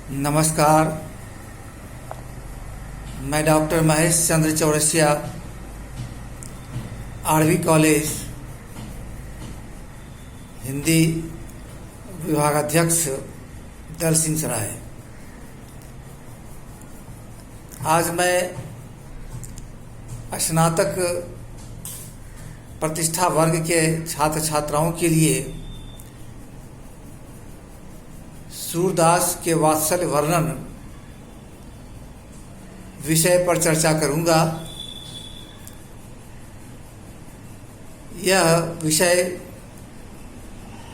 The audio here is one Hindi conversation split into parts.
नमस्कार। मैं doctor Mahesh Chandra Chaurasia, RV college Hindi विभागाध्यक्ष दल सिंह सराय। आज मैं स्नातक प्रतिष्ठा वर्ग के छात्र छात्राओं के लिए सूरदास के वात्सल्य वर्णन विषय पर चर्चा करूंगा। यह विषय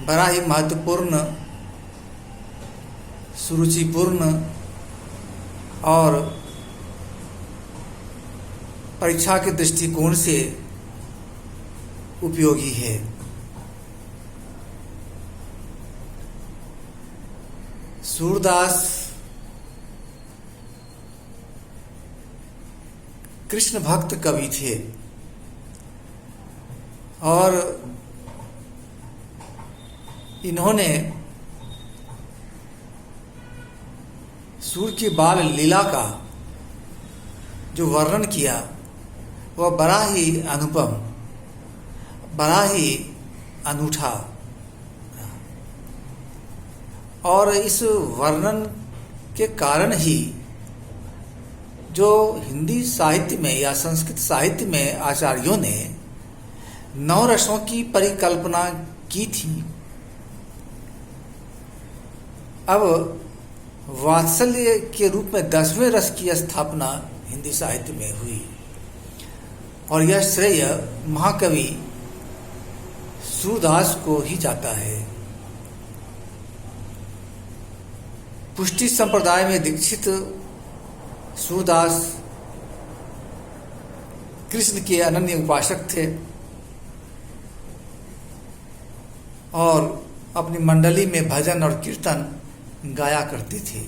बड़ा ही महत्वपूर्ण, सुरुचिपूर्ण और परीक्षा के दृष्टिकोण से उपयोगी है। सूरदास कृष्ण भक्त कवि थे और इन्होंने सूर की बाल लीला का जो वर्णन किया वह बड़ा ही अनुपम, बड़ा ही अनूठा, और इस वर्णन के कारण ही जो हिंदी साहित्य में या संस्कृत साहित्य में आचार्यों ने नौ रसों की परिकल्पना की थी, अब वात्सल्य के रूप में 10वें रस की स्थापना हिंदी साहित्य में हुई और यह श्रेय महाकवि सूरदास को ही जाता है। पुष्टि संप्रदाय में दीक्षित सूरदास कृष्ण के अनन्य उपासक थे और अपनी मंडली में भजन और कीर्तन गाया करते थे।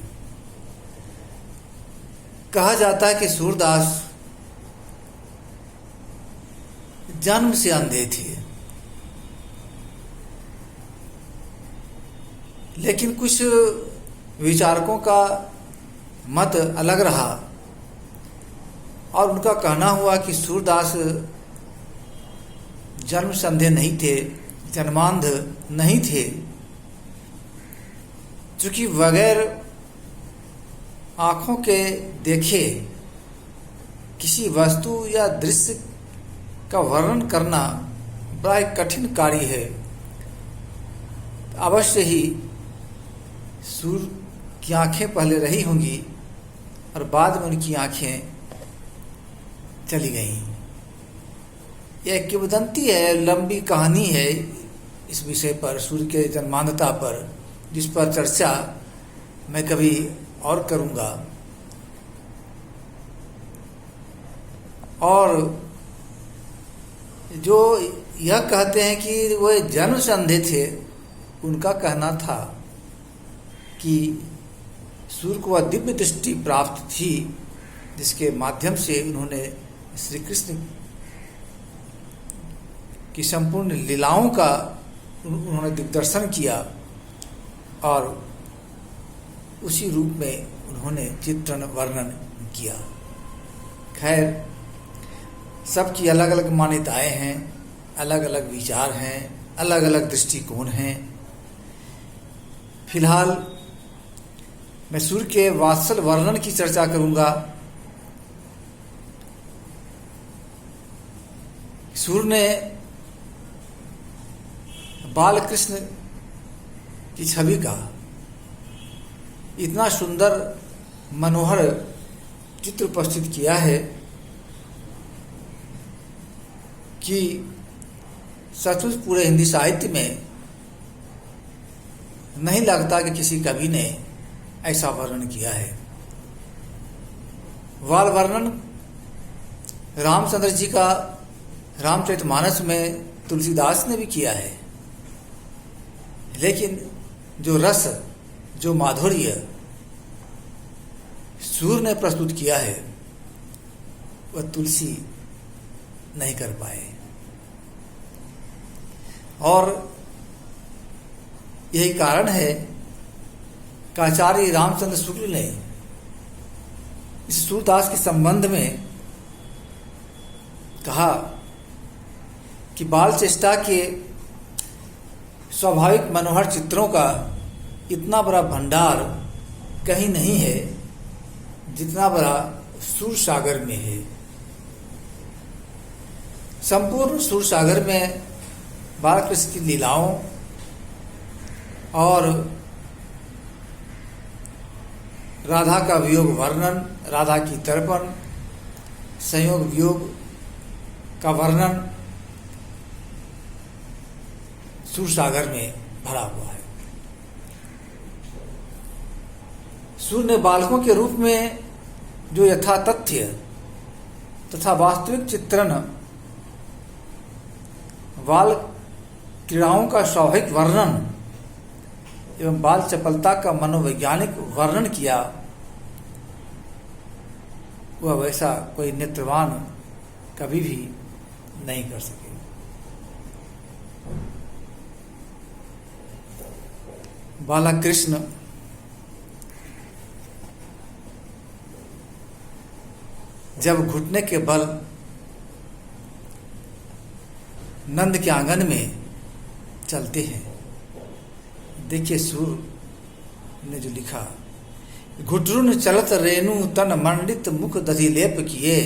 कहा जाता है कि सूरदास जन्म से अंधे थे, लेकिन कुछ विचारकों का मत अलग रहा और उनका कहना हुआ कि सूरदास जन्म से अंधे नहीं थे, जन्मांध नहीं थे, चूंकि बगैर आंखों के देखे किसी वस्तु या दृश्य का वर्णन करना बड़ा एक कठिन कार्य है। अवश्य ही सूर की आंखें पहले रही होंगी और बाद में उनकी आंखें चली गईं। यह किंवदंती है, लंबी कहानी है इस विषय पर, सूर्य के जन्मांधता पर, जिस पर चर्चा मैं कभी और करूंगा। और जो यह कहते हैं कि वह जन्म से अंधे थे, उनका कहना था कि सूर्य को वह दिव्य दृष्टि प्राप्त थी जिसके माध्यम से उन्होंने श्री कृष्ण की संपूर्ण लीलाओं का उन्होंने दिग्दर्शन किया और उसी रूप में उन्होंने चित्रण वर्णन किया। खैर, सबकी अलग अलग मान्यताएं हैं, अलग अलग विचार हैं, अलग अलग दृष्टिकोण हैं। फिलहाल मैं सूर्य के वात्सल्य वर्णन की चर्चा करूंगा। सूर्य ने बाल कृष्ण की छवि का इतना सुंदर मनोहर चित्र प्रस्तुत किया है कि सचमुच पूरे हिंदी साहित्य में नहीं लगता कि किसी कवि ने ऐसा वर्णन किया है। बाल वर्णन रामचंद्र जी का रामचरितमानस में तुलसीदास ने भी किया है, लेकिन जो रस, जो माधुर्य सूर्य ने प्रस्तुत किया है वह तुलसी नहीं कर पाए। और यही कारण है का आचार्य रामचंद्र शुक्ल ने इस सूरदास के संबंध में कहा कि बाल चेष्टा के स्वाभाविक मनोहर चित्रों का इतना बड़ा भंडार कहीं नहीं है जितना बड़ा सूर सागर में है। संपूर्ण सूर सागर में बालकृष्ण की लीलाओं और राधा का वियोग वर्णन, राधा की तर्पण, संयोग वियोग का वर्णन सूर सागर में भरा हुआ है। सूर ने बालकों के रूप में जो यथा तथ्य तथा वास्तविक चित्रण, बाल क्रीड़ाओं का स्वाभाविक वर्णन एवं बाल चपलता का मनोवैज्ञानिक वर्णन किया, वह वैसा कोई नेत्रवान कभी भी नहीं कर सके। बालक कृष्ण जब घुटने के बल नंद के आंगन में चलते हैं, देखिए सूर ने जो लिखा, घुटरुन चलत रेणु तन मंडित मुख दधि लेप किए,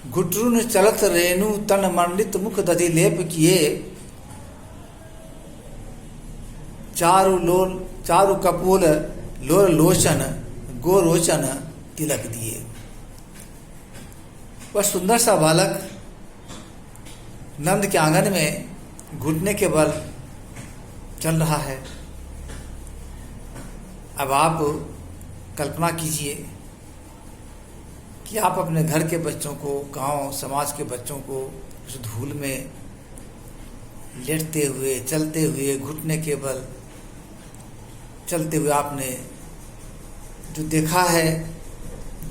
घुटरुन चलत रेणु तन मंडित मुख दधि लेप किए, चारु कपोल लोर लोचन गोरोचन तिलक दिए। वह सुंदर सा बालक नंद के आंगन में घुटने के बल चल रहा है। अब आप कल्पना कीजिए कि आप अपने घर के बच्चों को, गांव समाज के बच्चों को उस धूल में लेटते हुए, चलते हुए, घुटने के बल चलते हुए आपने जो देखा है,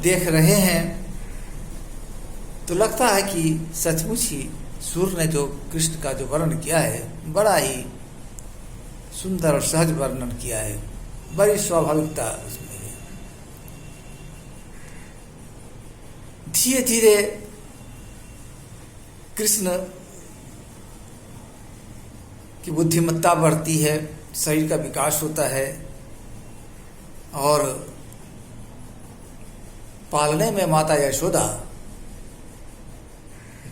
देख रहे हैं, तो लगता है कि सचमुच ही सूर ने जो कृष्ण का जो वर्णन किया है, बड़ा ही सुंदर और सहज वर्णन किया है, बड़ी स्वाभाविकता उसमें है। धीरे धीरे कृष्ण की बुद्धिमत्ता बढ़ती है, शरीर का विकास होता है और पालने में माता यशोदा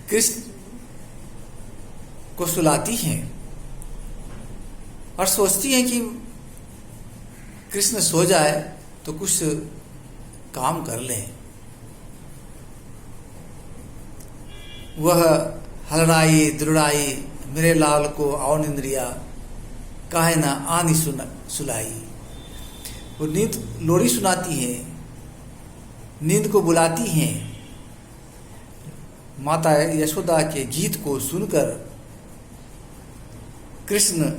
कृष्ण को सुलाती हैं और सोचती हैं कि कृष्ण सो जाए तो कुछ काम कर लें। वह हलड़ाई दुलड़ाई मेरे लाल को औन इंद्रिया काहे ना आनी सुलाई। वो नींद लोरी सुनाती है, नींद को बुलाती हैं। माता यशोदा के गीत को सुनकर कृष्ण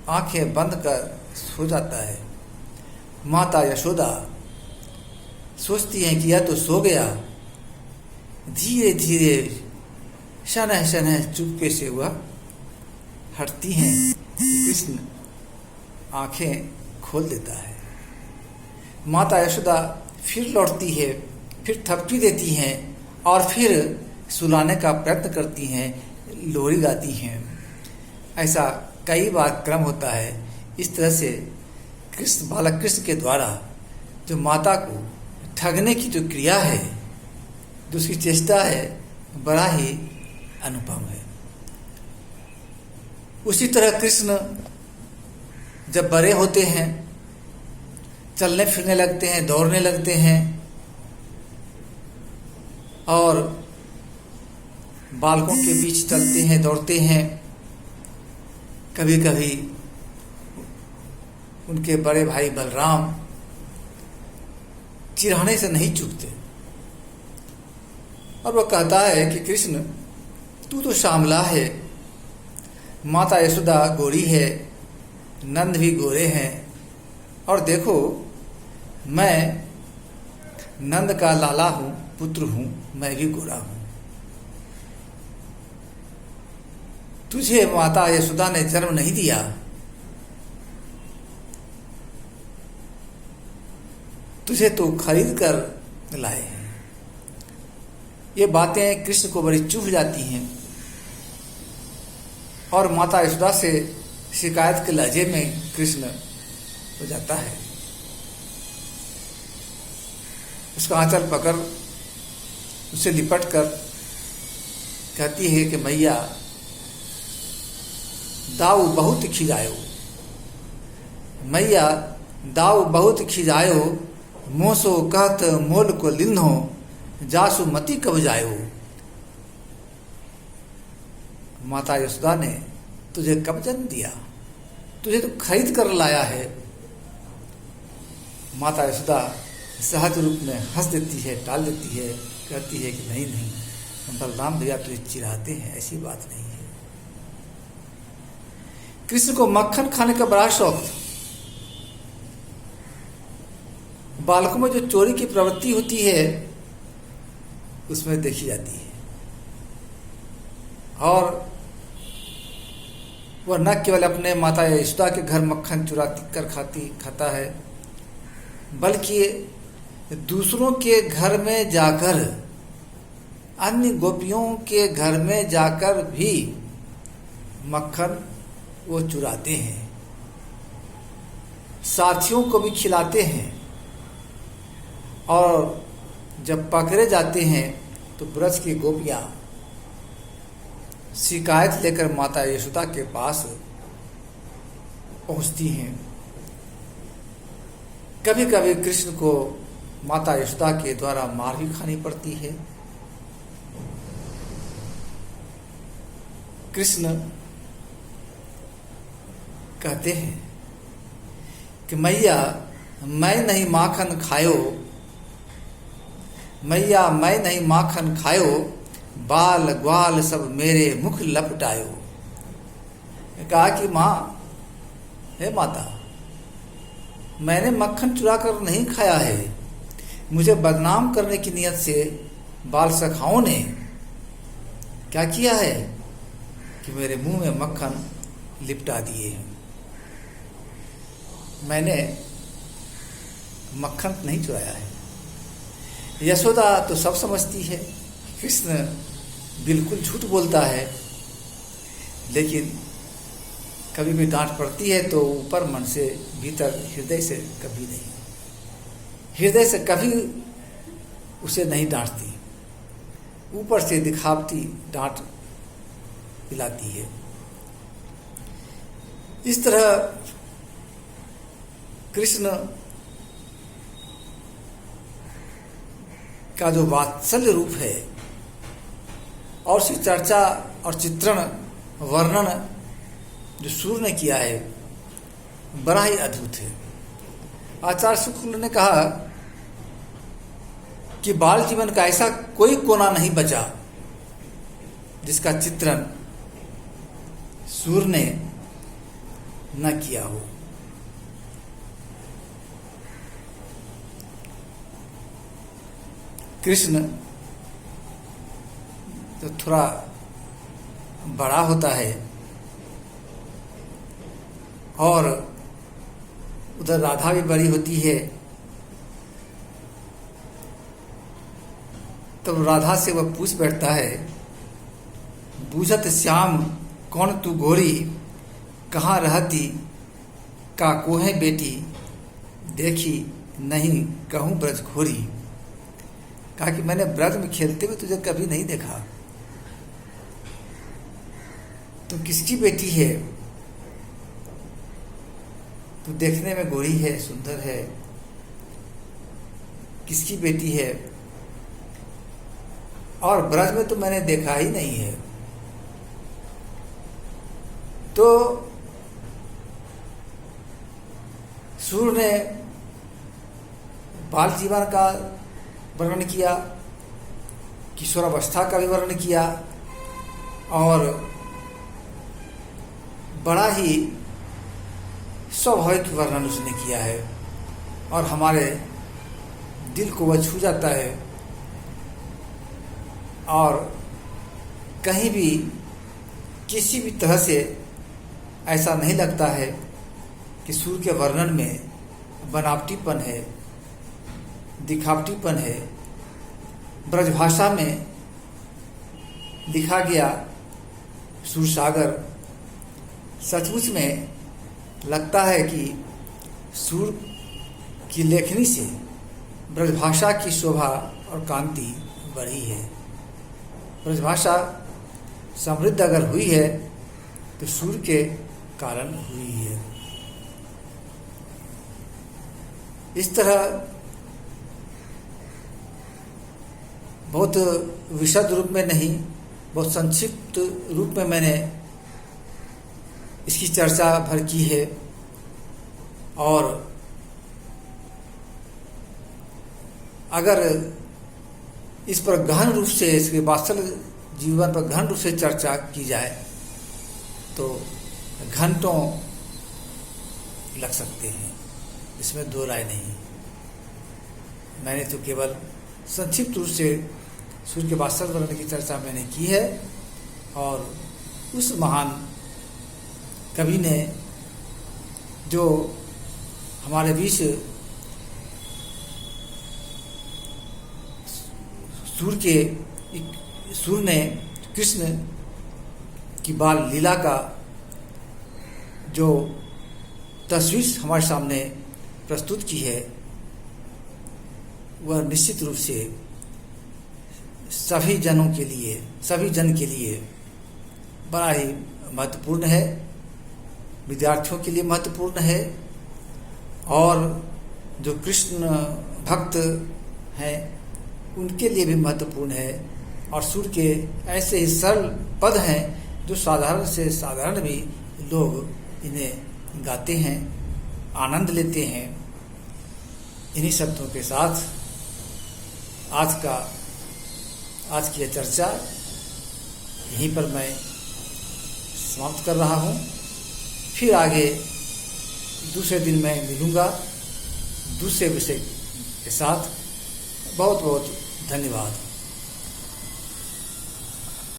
आंखें बंद कर सो जाता है। माता यशोदा सोचती हैं कि यह तो सो गया। धीरे धीरे शनह शनह चुपके से वह हटती हैं। कृष्ण आंखें खोल देता है। माता यशोदा फिर लौटती है, फिर थपकी देती हैं और फिर सुलाने का प्रयत्न करती हैं, लोरी गाती हैं। ऐसा कई बार क्रम होता है। इस तरह से कृष्ण, बालक कृष्ण के द्वारा जो माता को ठगने की जो क्रिया है, जो उसकी चेष्टा है, बड़ा ही अनुपम है। उसी तरह कृष्ण जब बड़े होते हैं, चलने फिरने लगते हैं, दौड़ने लगते हैं और बालकों के बीच चलते हैं, दौड़ते हैं। कभी कभी उनके बड़े भाई बलराम चिढ़ाने से नहीं चूकते और वह कहता है कि कृष्ण तू तो श्यामला है, माता यशोदा गोरी है, नंद भी गोरे हैं और देखो मैं नंद का लाला हूँ, पुत्र हूँ, मैं भी गोरा हूँ। तुझे माता यशोदा ने जन्म नहीं दिया, तुझे तो खरीद कर लाए हैं। ये बातें कृष्ण को बड़ी चुभ जाती हैं और माता यशोदा से शिकायत के लहजे में कृष्ण हो जाता है। उसका आंचल पकड़ उसे लिपट कर कहती है कि मैया दाऊ बहुत खिजायो, मैया दाऊ बहुत खिजायो, मोसो कहत मोल को लिन्हो, जासु मति कब जायो। माता यशोदा ने तुझे कब जन्म दिया, तुझे तो खरीद कर लाया है। माता यशोदा सहज रूप में हंस देती है, टाल देती है, कहती है कि नहीं नहीं बलराम भैया तुझे चिढ़ाते हैं, ऐसी बात नहीं है। कृष्ण को मक्खन खाने का बड़ा शौक था। बालकों में जो चोरी की प्रवृत्ति होती है उसमें देखी जाती है, और वह न केवल अपने माता यशोदा के घर मक्खन चुरा कर खाता है, बल्कि दूसरों के घर में जाकर, अन्य गोपियों के घर में जाकर भी मक्खन वो चुराते हैं, साथियों को भी खिलाते हैं, और जब पकड़े जाते हैं तो ब्रज की गोपियां शिकायत लेकर माता यशोदा के पास पहुंचती हैं। कभी कभी कृष्ण को माता यशोदा के द्वारा मार भी खानी पड़ती है। कृष्ण कहते हैं कि मैया मैं नहीं माखन खायो, मैया मैं नहीं माखन खायो, बाल ग्वाल सब मेरे मुख लपटायो। कहा कि माँ, हे माता, मैंने मक्खन चुरा कर नहीं खाया है, मुझे बदनाम करने की नियत से बाल सखाओं ने क्या किया है कि मेरे मुंह में मक्खन लिपटा दिए हैं। मैंने मक्खन नहीं चुराया है। यशोदा तो सब समझती है, कृष्ण बिल्कुल झूठ बोलता है, लेकिन कभी भी डांट पड़ती है तो ऊपर मन से, भीतर हृदय से कभी नहीं, हृदय से कभी उसे नहीं डांटती, ऊपर से दिखावटी डांट पिलाती है। इस तरह कृष्ण का जो वात्सल्य रूप है और उसकी चर्चा और चित्रण वर्णन जो सूर्य ने किया है बड़ा ही अद्भुत है। आचार्य शुक्ल ने कहा कि बाल जीवन का ऐसा कोई कोना नहीं बचा जिसका चित्रण सूर्य ने न किया हो। कृष्ण तो थोड़ा बड़ा होता है और उधर राधा भी बड़ी होती है, तब राधा से वह पूछ बैठता है, बूझत श्याम कौन तू गोरी, कहाँ रहती का कोहे बेटी, देखी नहीं कहूँ ब्रज घोरी। कहा कि मैंने ब्रज में खेलते हुए तुझे कभी नहीं देखा, तुम किसकी बेटी है, तू देखने में गोरी है, सुंदर है, किसकी बेटी है, और ब्रज में तो मैंने देखा ही नहीं है। तो सूर्य ने बाल जीवन का वर्णन किया, किशोरावस्था का भी वर्णन किया, और बड़ा ही स्वाभाविक वर्णन उसने किया है, और हमारे दिल को वह छू जाता है, और कहीं भी किसी भी तरह से ऐसा नहीं लगता है कि सूर्य के वर्णन में बनावटीपन है दिखावटीपन है। ब्रजभाषा में लिखा गया सूरसागर सचमुच में लगता है कि सूर की लेखनी से ब्रजभाषा की शोभा और कांति बढ़ी है। ब्रजभाषा समृद्ध अगर हुई है तो सूर के कारण हुई है। इस तरह बहुत विशद रूप में नहीं, बहुत संक्षिप्त रूप में मैंने इसकी चर्चा भर की है। और अगर इस पर गहन रूप से, इसके वास्तविक जीवन पर गहन रूप से चर्चा की जाए तो घंटों लग सकते हैं, इसमें दो राय नहीं। मैंने तो केवल संक्षिप्त रूप से सूर्य के वास्तविक वर्णन की चर्चा मैंने की है। और उस महान कवि ने जो हमारे बीच सूर ने कृष्ण की बाल लीला का जो तस्वीर हमारे सामने प्रस्तुत की है, वह निश्चित रूप से सभी जनों के लिए, सभी जन के लिए बड़ा ही महत्वपूर्ण है। विद्यार्थियों के लिए महत्वपूर्ण है और जो कृष्ण भक्त हैं उनके लिए भी महत्वपूर्ण है। और सूर के ऐसे ही सरल पद हैं जो साधारण से साधारण भी लोग इन्हें गाते हैं, आनंद लेते हैं। इन्हीं शब्दों के साथ आज की यह चर्चा यहीं पर मैं समाप्त कर रहा हूँ। फिर आगे दूसरे दिन मैं मिलूँगा दूसरे विषय के साथ। बहुत बहुत धन्यवाद।